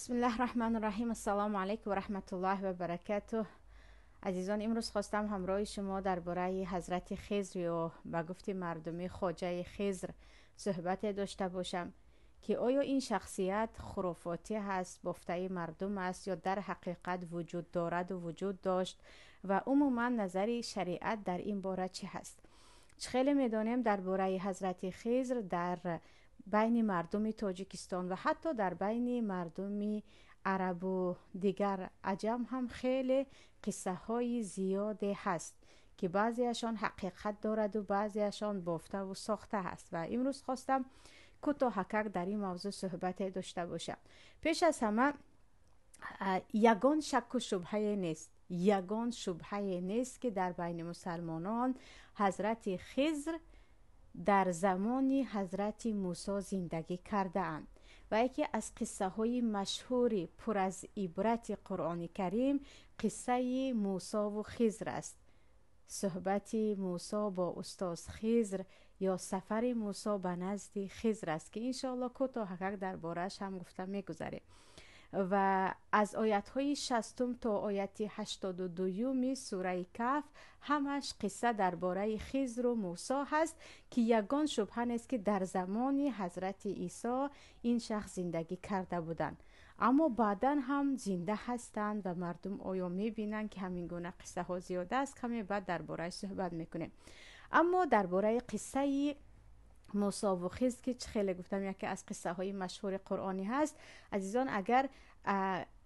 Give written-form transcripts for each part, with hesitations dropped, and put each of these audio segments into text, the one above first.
بسم الله الرحمن الرحیم. السلام علیکم و رحمت الله و برکاته. عزیزان، امروز خواستم همراه شما درباره حضرت خضر یا به گفت مردمی خواجه خضر صحبت داشته باشم که آیا این شخصیت خرافاتی هست، بافته مردم است یا در حقیقت وجود دارد و وجود داشت و عموما نظر شریعت در این باره چی هست. خیلی میدانیم درباره حضرت خضر در بین مردم تاجیکستان و حتی در بین مردم عرب و دیگر عجم هم خیلی قصه های زیاده هست که بعضیشان حقیقت دارد و بعضیشان بافته و ساخته هست و امروز خواستم کوتاهک در این موضوع صحبت داشته باشم. پیش از همه یگان شک و شبهه نیست، یگان شبهه نیست که در بین مسلمانان حضرت خضر در زمان حضرت موسی زندگی کرده اند و یکی از قصه های مشهوری پر از عبرت قرآن کریم قصه موسی و خضر است. صحبت موسی با استاد خضر یا سفر موسی به نزد خضر است که انشاءالله کوتاهک در بارش هم گفته میگذره و از آیت های 60 تا آیت 82 سوره کهف همش قصه درباره خضر و موسی هست که یگان شبهه نیست که در زمان حضرت عیسی این شخص زندگی کرده بودند، اما بعدا هم زنده هستند و مردم آیا میبینند که همین گونه قصه ها زیاده است. کمی بعد درباره صحبت میکنیم. اما درباره قصه موسی و خضر که خیلی گفتم یکی از قصه های مشهور قرآنی هست، عزیزان اگر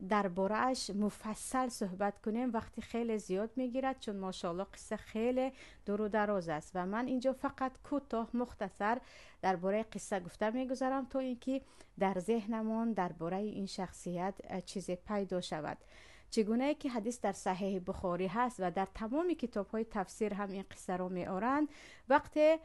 درباره‌اش مفصل صحبت کنیم وقتی خیلی زیاد میگیرد، چون ماشاءالله قصه خیلی دور و دراز است و من اینجا فقط کوتاه مختصر درباره قصه گفته میگذارم تا اینکه در ذهنمون درباره این شخصیت چیزی پیدا شود. چگونه که حدیث در صحیح بخاری هست و در تمام کتاب های تفسیر هم این قصه رو میارند، وقتی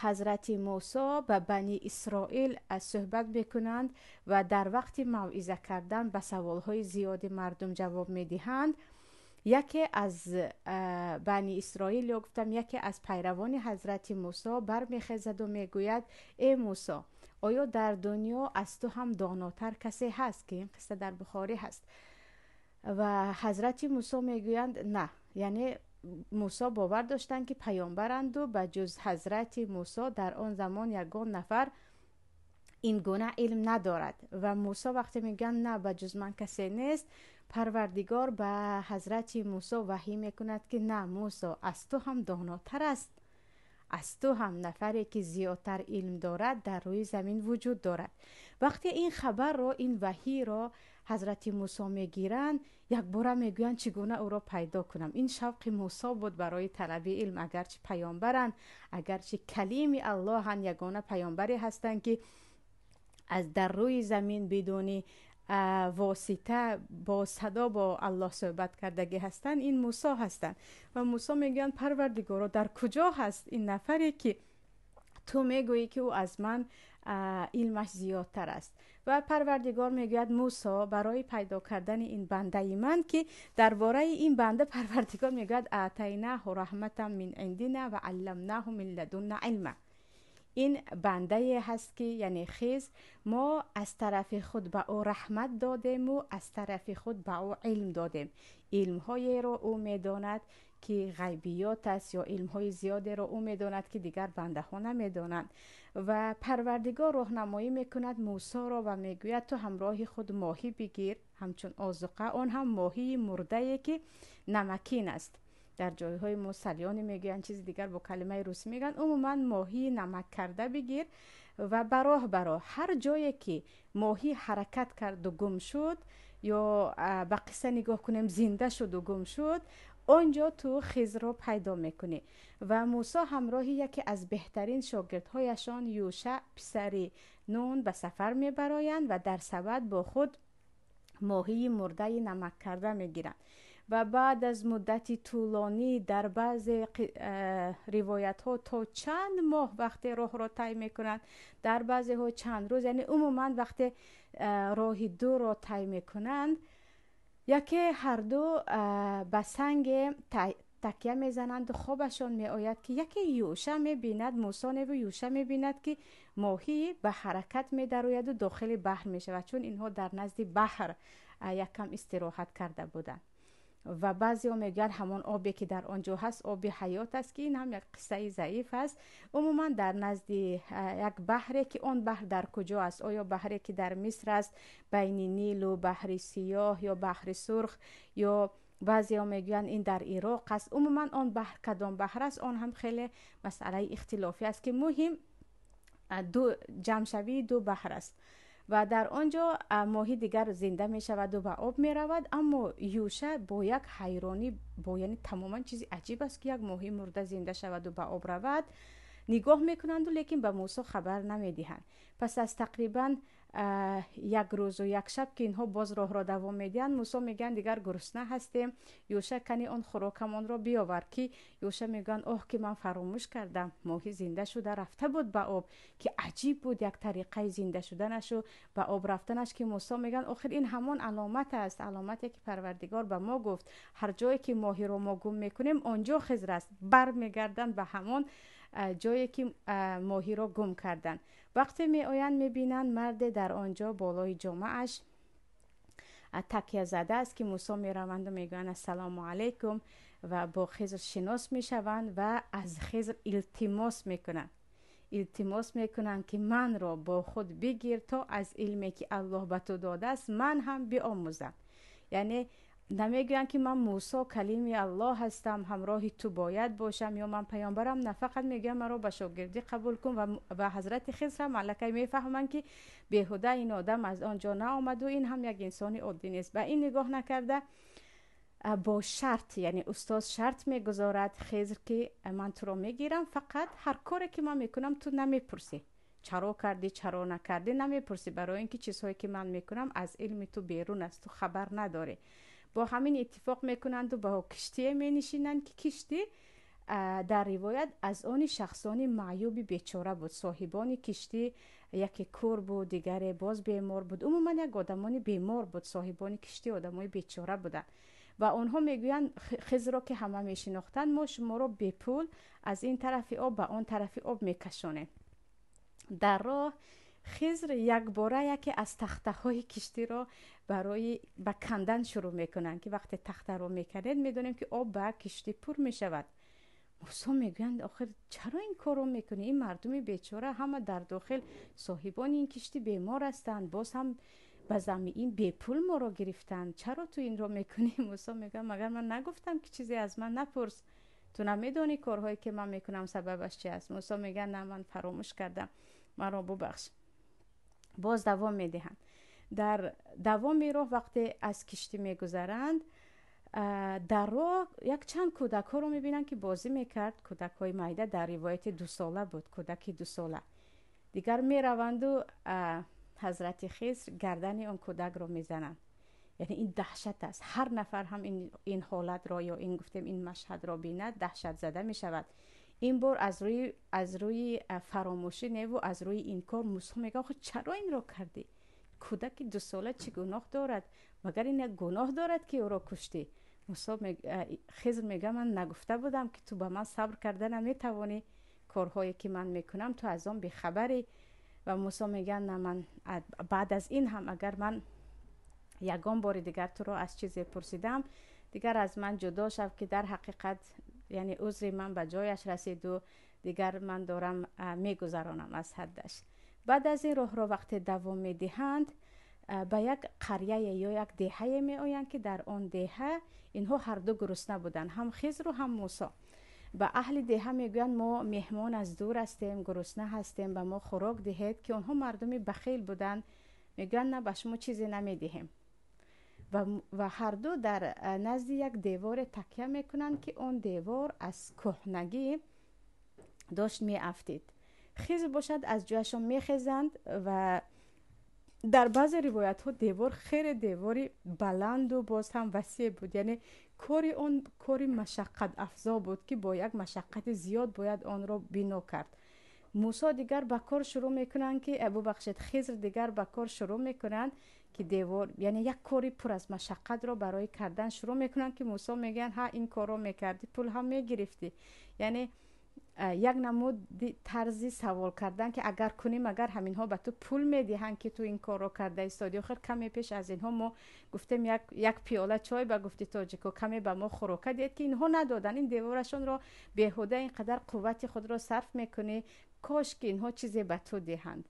حضرت موسی به بنی اسرائیل صحبت بکنند و در وقت موعظه کردن به سوال های زیادی مردم جواب میدهند، یکی از بنی اسرائیل یا گفتم یکی از پیروان حضرت موسی برمیخیزد و میگوید ای موسی، آیا در دنیا از تو هم داناتر کسی هست؟ که این قصه در بخاری هست و حضرت موسی میگویند نه، یعنی موسی باور داشتند که پیامبرند و به جز حضرت موسی در آن زمان یگان نفر این گونه علم ندارد و موسی وقتی میگن نه به جز من کسی نیست، پروردگار به حضرت موسی وحی میکند که نه موسی، از تو هم داناتر است، از تو هم نفری که زیادتر علم دارد در روی زمین وجود دارد. وقتی این خبر را، این وحی را حضرت موسی میگیرند، یک بار میگویند چگونه او را پیدا کنم. این شوق موسی بود برای طلب علم، اگرچه پیامبرند، اگرچه کلیم الله هن، یگانه پیامبری هستند که از در روی زمین بدون واسطه با صدا با الله صحبت کردگی هستند، این موسی هستند و موسی میگن پروردگارا در کجا هست این نفری که تو میگویی که او از من علمش زیادتر است؟ و پروردگار میگوید موسی برای پیدا کردن این بنده من که درباره این بنده پروردگار میگوید اعطیناه رحمتا من عندنا و علمناه من لدنا علما. این بنده هست که یعنی خضر، ما از طرف خود به او رحمت دادیم و از طرف خود به او علم دادیم. علم های رو او میداند که غیبیات است یا علم های زیاده رو او میداند که دیگر بنده ها نمیدانند و پروردگار راهنمایی میکند موسی را و میگوید تو همراه خود ماهی بگیر همچون آذوقه، آن هم ماهی مرده که نمکین است. در جایهای مسلیانی میگن چیز دیگر با کلمه روسی میگن، عموما ماهی نمک کرده بگیر و براه هر جایی که ماهی حرکت کرد و گم شد یا به قصه نگاه کنیم زنده شد و گم شد، اونجا تو خضر رو پیدا میکنی. و موسی همراه یکی از بهترین شاگردهایشان یوشع پسر نون به سفر میبرایند و در سبد با خود ماهی مرده نمک کرده میگیرند و بعد از مدتی طولانی در بعض روایت ها تا چند ماه وقتی راه را طی میکنند، در بعضی ها چند روز، یعنی عموما وقتی راه دور را طی میکنند یکی هر دو به سنگ تکیه میزنند و خوابشان میآید که یکی یوشه میبیند، موسی و یوشه میبیند که ماهی به حرکت میدروید و داخل بحر میشود، چون اینها در نزد بحر یک کم استراحت کرده بودند. و بعضی ها میگن همون آبی که در آنجا هست آب حیات است، که این هم یک قصه ضعیف است. عموما در نزد یک بحری که اون بحر در کجا است، آیا بحری که در مصر است بین نیل و بحر سیاه یا بحر سرخ، یا بعضی ها میگن این در عراق است. عموما آن بحر کدام بحر است آن هم خیلی مسئله اختلافی است، که مهم دو جمع دو بحر است و در آنجا ماهی دیگر زنده می شود و به آب می رود. اما یوشه با یک حیرانی، با یعنی تماما چیزی عجیب است که یک ماهی مرده زنده شود و به آب رود، نگاه میکنند و لیکن به موسی خبر نمیدهند. پس از تقریبا یک روز و یک شب که اینها باز راه را دوام میدهند، موسی میگن دیگر گرسنه هستیم، یوشع کنی اون خوراکمون را بیاور. که یوشع میگن اوه که من فراموش کردم، ماهی زنده شده رفته بود به آب. که عجیب بود یک طریقه زنده شدنش و به آب رفتنش، که موسی میگن آخر این همون علامت است، علامتی که پروردگار به ما گفت هر جایی که ماهی رو ما گم میکنیم آنجا خضر است. بر میگردن به همون جایی که ماهی رو گم کردن. وقتی می آیند می بینند مرد در آنجا بالای جامعش تکیه زده است، که موسی می روند و می گویند السلام علیکم و با خضر شناس می شوند و از خضر التماس می کنند که من را با خود بگیر تا از علمی که الله به تو داده است من هم بیاموزم. یعنی نمیگوین که من موسی کلیم الله هستم، همراه تو باید باشم، یا من پیامبرم. نه، فقط میگم مرا به شاگردی قبول کن. و حضرت خضر هم ملکه میفهمن که بیهوده این آدم از آنجا نه آمد و این هم یک انسانی عادی نیست. و این نگاه نکرده با شرط، یعنی استاد شرط میگذارد خضر که من تو رو میگیرم، فقط هر کاری که من میکنم تو نمیپرسی چرا کردی چرا نکردی، نمیپرسی، برای اینکه چیزهایی که من میکنم از علم تو بیرون است، تو خبر نداری. با همین اتفاق میکنند و با کشتی می نشینند، که کشتی در روایت از آن شخصانی معیوب بیچاره بود. صاحبان کشتی یکی کور بود، دیگر باز بیمار بود، عموما یک آدمانی بیمار بود. صاحبان کشتی آدمای بیچاره بودند و آنها میگویند خضر را که همه میشناختند ما شما را به پول از این طرف آب به آن طرف آب میکشانیم. در راه خضر یک باره یکی از تخته های کشتی را برای به کندن شروع میکنن، که وقتی تخته رو میکنید میدونیم که آب به کشتی پر میشود. موسی میگویند آخر چرا این کارو میکنی؟ این مردم بیچاره همه در داخل صاحبان این کشتی بیمار هستند، باز هم به زمین این بی پول ما رو گرفتن، چرا تو این رو میکنی؟ موسی میگه مگر من نگفتم که چیزی از من نپرس؟ تو نمیدونی کارهایی که من میکنم سببش چی است؟ موسی میگه نه من فراموش کردم، مرا ببخش. باز دوام میدهند. در دوام راه وقتی از کشتی میگذرند، در راه یک چند کودک ها رو میبینن که بازی میکرد. کودک های مایده، در روایت 2 ساله بود، کودک 2 ساله. دیگر میروند و حضرت خضر گردن اون کودک رو میزنند. یعنی این دهشت است. هر نفر هم این حالت را یا این گفتیم این مشهد را بیند دهشت زده میشود. این بار از روی فراموشی نه و از روی این کار موسی میگه آخه چرا این را کردی؟ کودک 2 ساله چه گناه دارد؟ مگر این یک گناه دارد که او را کشتی؟ خضر میگه من نگفته بودم که تو به من صبر کرده نمیتوانی؟ کارهایی که من میکنم تو از آن بیخبری؟ و موسی میگه نه، من بعد از این هم اگر من یگان بار دیگر تو را از چیزی پرسیدم دیگر از من جدا شو، که در حقیقت یعنی عذر من به جایش رسید و دیگر من دارم میگذرانم از حدش. بعد از این راه را وقتی دوام میدهند به یک قریه یا یک دهه می آیند، که در آن دهه اینها هر دو گرسنه بودند، هم خضر و هم موسی. به اهل دهه میگویند ما مهمان از دور هستیم، گرسنه هستیم، به ما خوراک دهید. که آنها مردم بخیل بودند، میگویند نه به شما چیزی نمیدهیم. و هر دو در نزد یک دیوار تکیه میکنند که اون دیوار از کهنگی داشت میافتید. خیز باشد از جایشان میخیزند و در بعض روایت ها دیوار خیلی دیواری بلند و باز هم وسیع بود. یعنی کاری اون کاری مشقت افزا بود که با یک مشقت زیاد باید آن را بنا کرد. موسی دیگر به کار شروع میکنند که ببخشید خضر دیگر به کار شروع میکنند که دیوار، یعنی یک کاری پر از مشقت رو برای کردن شروع میکنن که موسی میگن ها این کارو میکردی پول هم میگرفتی. یعنی یک نمود طرزی سوال کردن که اگر کنیم اگر همین ها به تو پول میدهن که تو این کار رو کرده استادی. آخر کمی پیش از اینها ما گفتیم یک پیاله چای به گفتی تاجیکو کمی به ما خوراکه دید که اینها ندادن. این دیوارشون رو بیهوده اینقدر قوت خود رو صرف میکنی، کاش که اینها چیزی به تو دهند.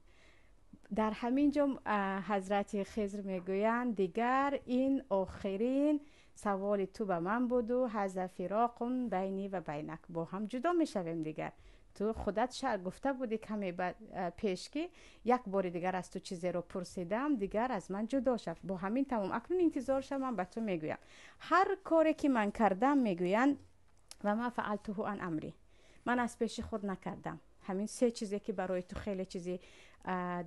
در همین جا حضرت خضر میگویند دیگر این آخرین سوال تو به من بود و هذا فراق بینی و بینک، با هم جدا میشویم دیگر. تو خودت شعر گفته بودی کمی پیش که یک بار دیگر از تو چیزی رو پرسیدم دیگر از من جدا شد، با همین تمام. اکنون انتظار شد من به تو میگویم هر کاری که من کردم میگویند و ما فعلته عن امری، من از پیش خود نکردم. همین سه چیزی که برای تو خیلی چیزی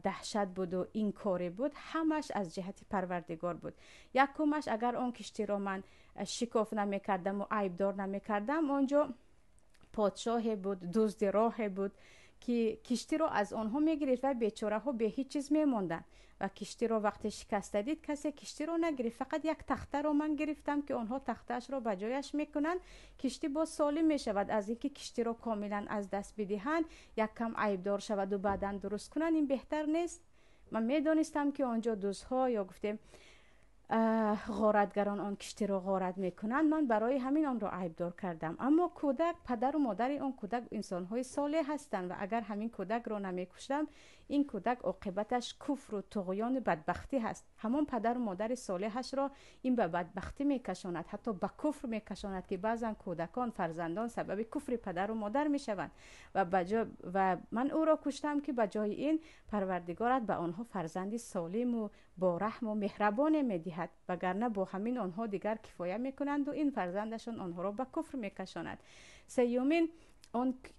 دهشت بود و این کاری بود همش از جهت پروردگار بود. یکمش اگر اون کشتی رو من شکاف نمی کردم و عیبدار نمی کردم، اونجا پادشاه بود، دزد راه بود که کشتی رو از آنها میگرفت و بیچاره ها به هیچ چیز میموندن و کشتی رو وقتی شکست دید کسی کشتی رو نگرفت، فقط یک تخته رو من گرفتم که آنها تختهش رو به جایش میکنن، کشتی باز سالم میشود. از اینکه کشتی رو کاملا از دست بدهند یک کم عیبدار شود و بعداً درست کنن، این بهتر نیست؟ من میدونستم که آنجا دزدها یا گفتیم غارتگران آن کشتی رو غارت میکنند، من برای همین آن را عیبدار کردم. اما کودک، پدر و مادر آن کودک انسان های صالح هستند و اگر همین کودک رو نمیکشتم این کودک عاقبتش کفر و طغیان و بدبختی هست. همون پدر و مادر صالحش را این به بدبختی میکشاند، حتی به کفر میکشاند که بعضا کودکان فرزندان سبب کفر پدر و مادر میشوند و من او را کشتم که بجای این پروردگارت به آنها فرزندی سالم و با رحم و مهربان میدهد، وگرنه با همین آنها دیگر کفایه میکنند و این فرزندشان آنها را به کفر میکشاند. سیومین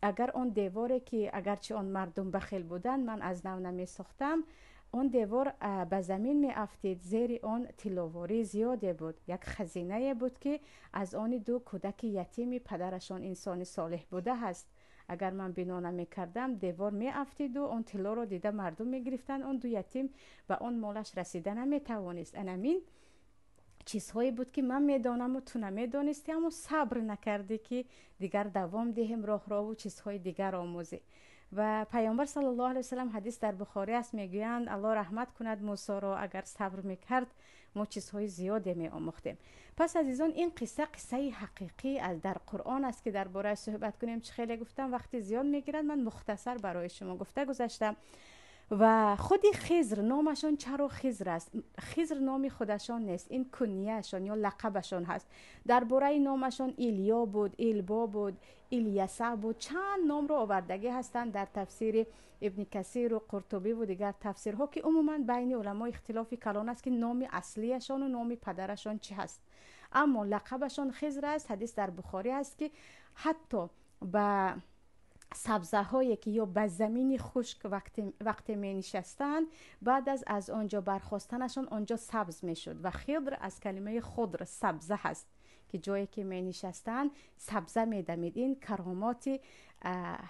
اگر آن دیواری که اگرچه آن مردم بخیل بودند من از نو نمی ساختم، آن دیوار به زمین می افتید، زیر آن طلاواری زیاده بود، یک خزینه بود که از آن دو کودک یتیمی پدرشان انسان صالح بوده است. اگر من بنا نمی کردم دیوار می افتید و آن طلا رو دیده مردم می گرفتن، آن دو یتیم به آن مالش رسیده نمی توانست. انمین چیزهایی بود که من میدانم و تو نمیدانستی، اما صبر نکردی که دیگر دوام دهیم راه را و چیزهای دیگر آموزی. و پیامبر صلی الله علیه و سلم حدیث در بخاری است میگویند الله رحمت کند موسی را، اگر صبر میکرد ما چیزهای زیادی می آموختیم. پس عزیزان این قصه حقیقی از در قرآن است که درباره صحبت کنیم. چه خیلی گفتم وقتی زیاد میگیرد، من مختصر برای شما گفته گذاشتم. و خودی خضر نامشان چرا خضر است؟ خضر نام خودشان نیست، این کنیهشان یا لقبشان هست. درباره نامشان ایلیا بود، ایلبا بود، ایلیسع بود، چند نام رو آوردگی هستند در تفسیر ابن کثیر و قرطبی و دیگر تفسیرها که عموما بین علما اختلاف کلان است که نام اصلیشان و نام پدرشان چی هست. اما لقبشان خضر است. حدیث در بخاری است که حتی به سبزه هایی که یا به زمین خشک وقتی می نشستند، بعد از آنجا برخواستنشان آنجا سبز می شد و خضر از کلمه خضر سبزه هست که جایی که می نشستند سبزه می دمید. این کرامات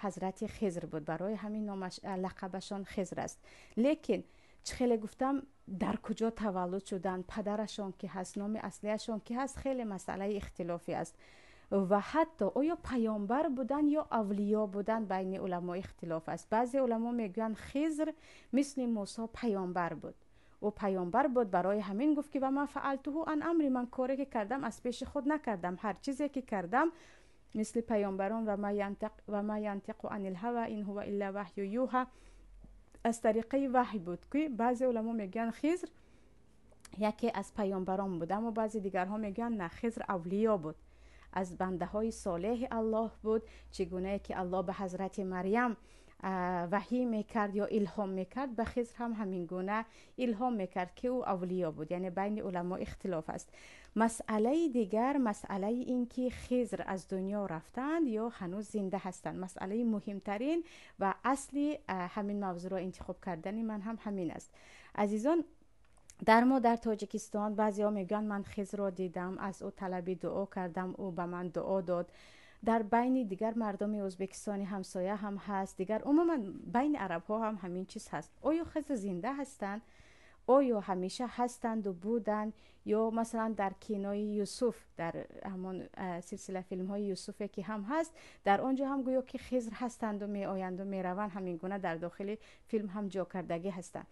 حضرت خضر بود، برای همین لقبشان خضر است. لیکن چه خیلی گفتم در کجا تولد شدن، پدرشان که هست، نام اصلیشان که هست، خیلی مسئله اختلافی است. و حتی آیا پیامبر بودن یا اولیاء بودن بین علما اختلاف است. بعضی علما میگن خضر مثل موسی پیامبر بود و پیامبر بود، برای همین گفت که و ما فعلته عن امری، من کاری که کردم از پیش خود نکردم، هر چیزی که کردم مثل پیامبران و ما ینطق عن الهوى ان هو الا وحی یوحى، از طریقه وحی بود. که بعضی علما میگن خضر یکی از پیامبران بود، اما بعضی دیگرها میگن نه، خضر اولیاء بود، از بنده های صالح الله بود. چگونه که الله به حضرت مریم وحی میکرد یا الهام میکرد، به خضر هم همین گونه الهام میکرد که او اولیاء بود. یعنی بین علما اختلاف است. مسئله دیگر مسئله این که خضر از دنیا رفتند یا هنوز زنده هستند. مسئله مهمترین و اصلی همین موضوع را انتخاب کردن من هم همین است. عزیزان، در تاجیکستان بعضی ها میگن من خضر را دیدم، از او طلب دعا کردم، او به من دعا داد. در بین دیگر مردم ازبکستانی همسایه هم هست، دیگر عموما بین عرب ها هم همین چیز هست. آیا خضر زنده هستند؟ آیا همیشه هستند و بودند، یا مثلا در کینای یوسف، در همون سلسله فیلم های یوسف که هم هست، در آنجا هم گویا که خضر هستند و می آیند و می روند، همین گونه در داخل فیلم هم جا کردگی هستند.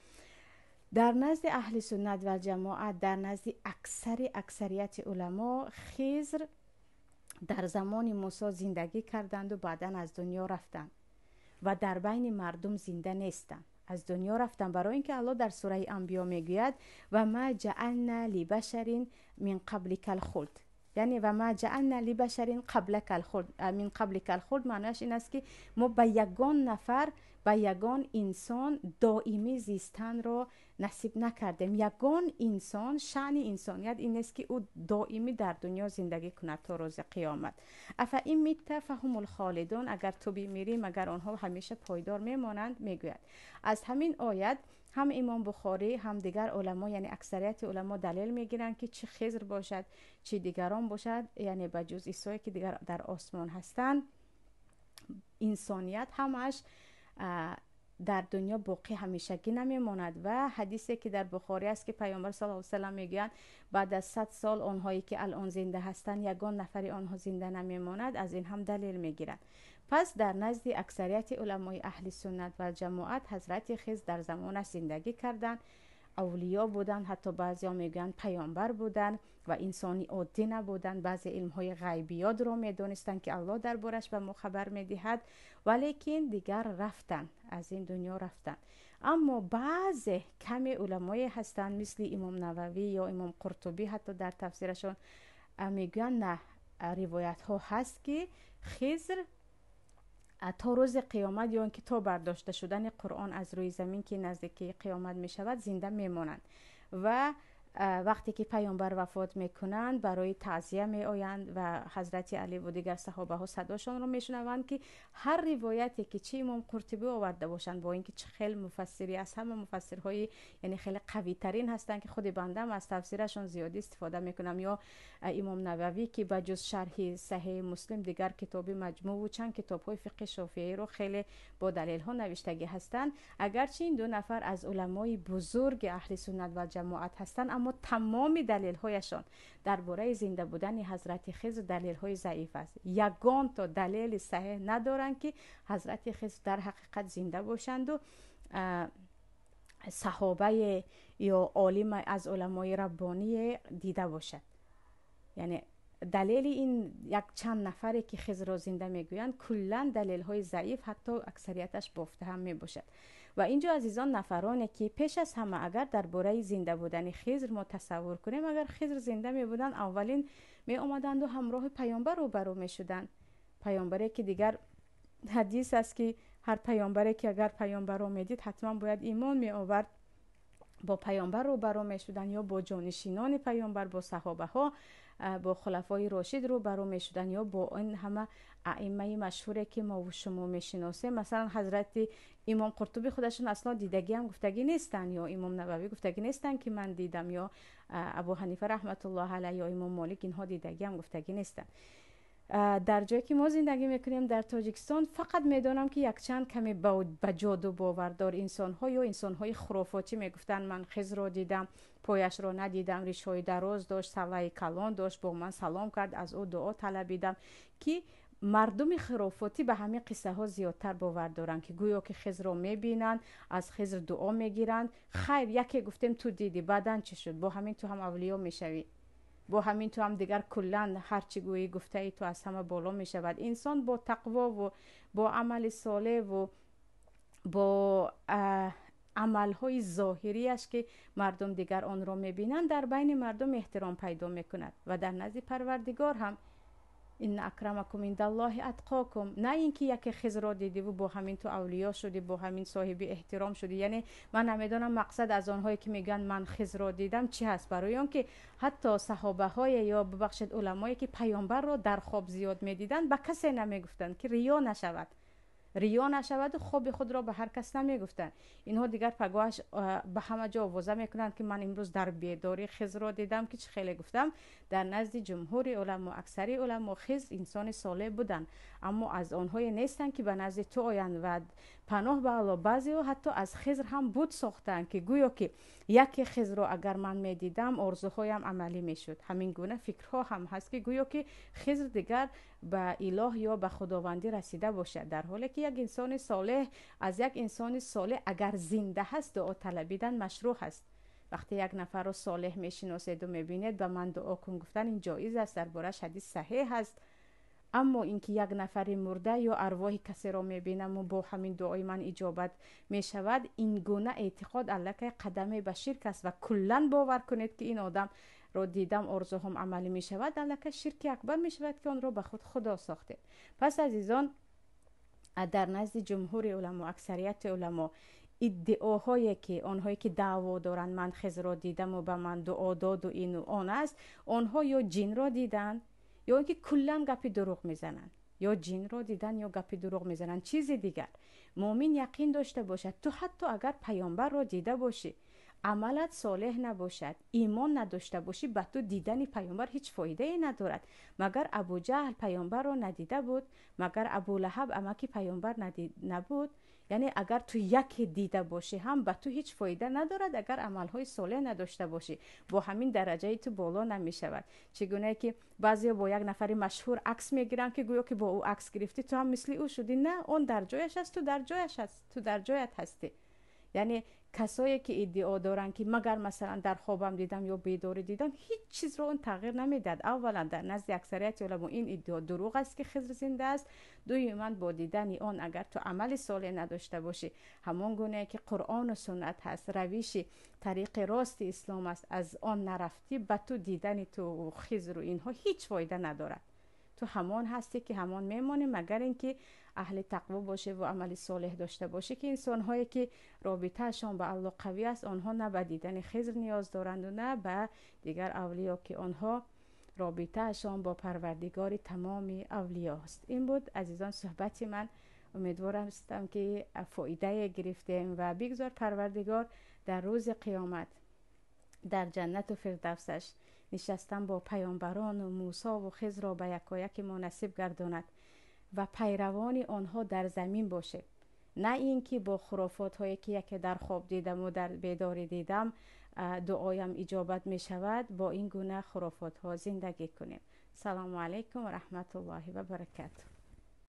در نزد اهل سنت و جماعت، در نزد اکثریت علما، خضر در زمان موسی زندگی کردند و بعدا از دنیا رفتند و در بین مردم زنده نیستند، از دنیا رفتن. برای اینکه الله در سوره انبیا میگوید و ما جعلنا لبشر من قبلک الخلد، یعنی و ما جعلنا لبشر قبلک الخلد، من قبلک الخلد معنیش این است که ما به یگان نفر، به یگان انسان دائمی زیستن را نصیب نکردیم. یگان انسان، شأن انسانیت این است که او دائمی در دنیا زندگی کند تا روز قیامت. افئن مت فهم الخالدون، اگر تو بمیری مگر آنها همیشه پایدار میمانند. میگوید از همین آیت هم امام بخاری هم دیگر علما، یعنی اکثریت علما دلیل میگیرند که چه خضر باشد چه دیگران باشد، یعنی بجز عیسی که دیگر در آسمان هستند، انسانیت همش در دنیا باقی همیشگی نمیماند. و حدیثی که در بخاری است که پیامبر صلی الله علیه و سلم میگویند بعد از 100 سال آنهایی که الان زنده هستند یگان نفری آنها زنده نمیماند، از این هم دلیل میگیرند. پس در نزد اکثریت علمای اهل سنت و جماعت حضرت خضر در زمانش زندگی کردند، اولیا بودند، حتی بعضیا میگن پیامبر بودند و انسانی عادی نبودند. بعضی علمهای غیبیات را میدانستند که الله دربارش به ما خبر میدهد، ولیکن دیگر رفتن، از این دنیا رفتن. اما بعضی کمی علمای هستند مثل امام نووی یا امام قرطبی، حتی در تفسیرشون میگن نه، روایت ها هست که خضر تا روز قیامت یا اینکه تا برداشته شدن قرآن از روی زمین که نزدیک قیامت می شود زنده می مانند و وقتی که پیامبر وفات میکنند برای تعزیه می آیند و حضرت علی و دیگر صحابه ها صداشان رو میشنوند که هر روایتی که چه امام قرطبی آورده باشند، با اینکه چه خیلی مفسری از همه مفسرهای یعنی خیلی قوی ترین هستند که خود بنده از تفسیرشون زیادی استفاده میکنم، یا امام نووی که بجز شرح صحیح مسلم دیگر کتاب مجموع و چند کتاب های فقه شافعی رو خیلی با دلیل ها نوشتگی هستند. اگرچه این دو نفر از علمای بزرگ اهل سنت و جماعت هستند، اما تمام دلیل هایشان درباره زنده بودن حضرت خضر دلیل های ضعیف است. یگان تا دلیل صحیح ندارند که حضرت خضر در حقیقت زنده باشند و صحابه یا عالم از علمای ربانی دیده باشد. یعنی دلیل این یک چند نفری که خضر را زنده میگویند کلا دلیل های ضعیف، حتی اکثریتش بافته هم می باشد. و اینجا عزیزان نفرانی که پیش از همه اگر درباره زنده بودن خضر ما تصور کنیم، اگر خضر زنده می بودند اولین می آمدند و همراه پیامبر روبرو می شدند. پیامبری که دیگر حدیث است که هر پیامبری که اگر پیامبر رو میدید حتما باید ایمان می آورد، با پیامبر روبرو می شدند یا با جانشینان پیامبر، با صحابه ها، با خلفای راشد رو برو میشدن یا با این همه ائمه مشهوره که ما و شما میشناسیم. مثلا حضرت امام قرطبی خودشون اصلا دیدگی هم گفتگی نیستن، یا امام نووی گفتگی نیستن که من دیدم، یا ابو حنیفه رحمت الله علیه یا امام مالک، اینها دیدگی هم گفتگی نیستن. در جایی که ما زندگی میکنیم در تاجیکستان فقط میدونم که یک چند کمی با جادو باوردار انسان ها یا انسان های خرافاتی میگفتن من خضر رو دیدم، پایش رو ندیدم، ریش های دراز داشت، سلای کلان داشت، با من سلام کرد، از او دعا طلبیدم، که مردم خرافاتی به همین قصه ها زیادتر باور دارن که گویا که خضر رو میبینن، از خضر دعا میگیرن. خیر یکی گفتیم تو دیدی، بعدن چی شد؟ با همین تو هم اولیا میشوی، با همین تو هم دیگر کلن هر چی گویی گفته ای تو از همه بالا می شود. انسان با تقوا و با عمل صالح و با عملهای ظاهریش که مردم دیگر آن را می بینند در بین مردم احترام پیدا می کند و در نزد پروردگار هم ان اکرمکم عند الله اتقاکم. نه اینکه یک خضر را دیدی و با همین تو اولیا شدی، با همین صاحب احترام شدی. یعنی من نمیدونم مقصد از آنهایی که میگن من خضر را دیدم چی هست، برای آن که حتی صحابه های یا ببخشید علمایی که پیامبر را در خواب زیاد میدیدن به کسی نمیگفتند که ریا نشود و خواب خود را به هر کس نمیگفتند. اینها دیگر پگاهش به همه جا آوازه میکنند که من امروز در بیداری خضر را دیدم، که چه خیلی گفتم در نزد جمهور علما، اکثری علما خضر انسان صالح بودند، اما از آنهای نیستند که به نزد تو آیند و پناه به الله بعضی ها حتی از خضر هم بت ساختن که گویا که یکی خضر رو اگر من میدیدم آرزوهایم عملی میشد. همین گونه فکرها هم هست که گویا که خضر دیگر به اله یا به خداوندی رسیده باشد، در حالی که یک انسان صالح از یک انسان صالح اگر زنده هست دعا طلبیدن مشروع است. وقتی یک نفر رو صالح میشناسید و میبینید به من دعا کن گفتن این جایز است، دربارش حدیث صحیح است. اما اینکه یک نفر مرده یا ارواح کسی را میبینم و با همین دعای من اجابت میشود، این گونه اعتقاد الکی قدم به شرک است و کلا باور کنید که این آدم را دیدم آرزوهم عملی میشود، الکی شرک اکبر میشود که آن را به خود خدا ساخته. پس عزیزان، در نزد جمهور علما، اکثریت علما، ادعاهایی که آنهایی که دعوا دارند من خضر را دیدم و به من دعا داد و این و آن است، آنها یا جن را دیدن یا اینکه کلا گپی دروغ میزنن، یا جن را دیدن یا گپی دروغ میزنن. چیز دیگر، مؤمن یقین داشته باشد تو حتی اگر پیامبر را دیده باشی، عملت صالح نباشد، ایمان نداشته باشی، به تو دیدن پیامبر هیچ فایده ای ندارد. مگر ابو جهل پیامبر را ندیده بود؟ مگر ابو لهب امکی پیامبر نبود؟ یعنی اگر تو یک دیده باشی هم به تو هیچ فایده ندارد اگر عملهای صالح نداشته باشی، با همین درجه تو بالا نمی شود. چگونه که بعضی با یک نفر مشهور عکس میگیرن که گویا که با او عکس گرفتی تو هم مثل او شدی. نه، اون در جایش است، تو در جایش هست، تو در جایت هستی. یعنی کسایی که ادعا دارن که مگر مثلا در خوابم دیدم یا بیداری دیدم، هیچ چیز رو اون تغییر نمیداد. اولا در نزد اکثریت علما این ادعا دروغ است که خضر زنده است. دوما با دیدن آن اگر تو عمل صالح نداشته باشی، همون گونه که قرآن و سنت هست، روش طریق راست اسلام است، از آن نرفتی، به تو دیدن تو خضر و اینها هیچ فایده ندارد. تو همان هستی که همان میمانی، مگر اینکه اهل تقوا باشه و عمل صالح داشته باشه، که انسان هایی که رابطهشان به الله قوی است، آنها نه به دیدن خضر نیاز دارند و نه به دیگر اولیاء که آنها رابطهشان با پروردگار تمام اولیاء است. این بود عزیزان صحبت من، امیدوارم هستم که فایده گرفتیم و بگذار پروردگار در روز قیامت در جنت و فردوسش نشستن با پیامبران و موسی و خضر را به یکایک ما نصیب گرداند و پیروان آنها در زمین باشه. نه اینکه با خرافات هایی که یکی در خواب دیدم و در بیداری دیدم دعایم اجابت می شود، با این گونه خرافات ها زندگی کنیم. سلام علیکم و رحمت الله و برکاته.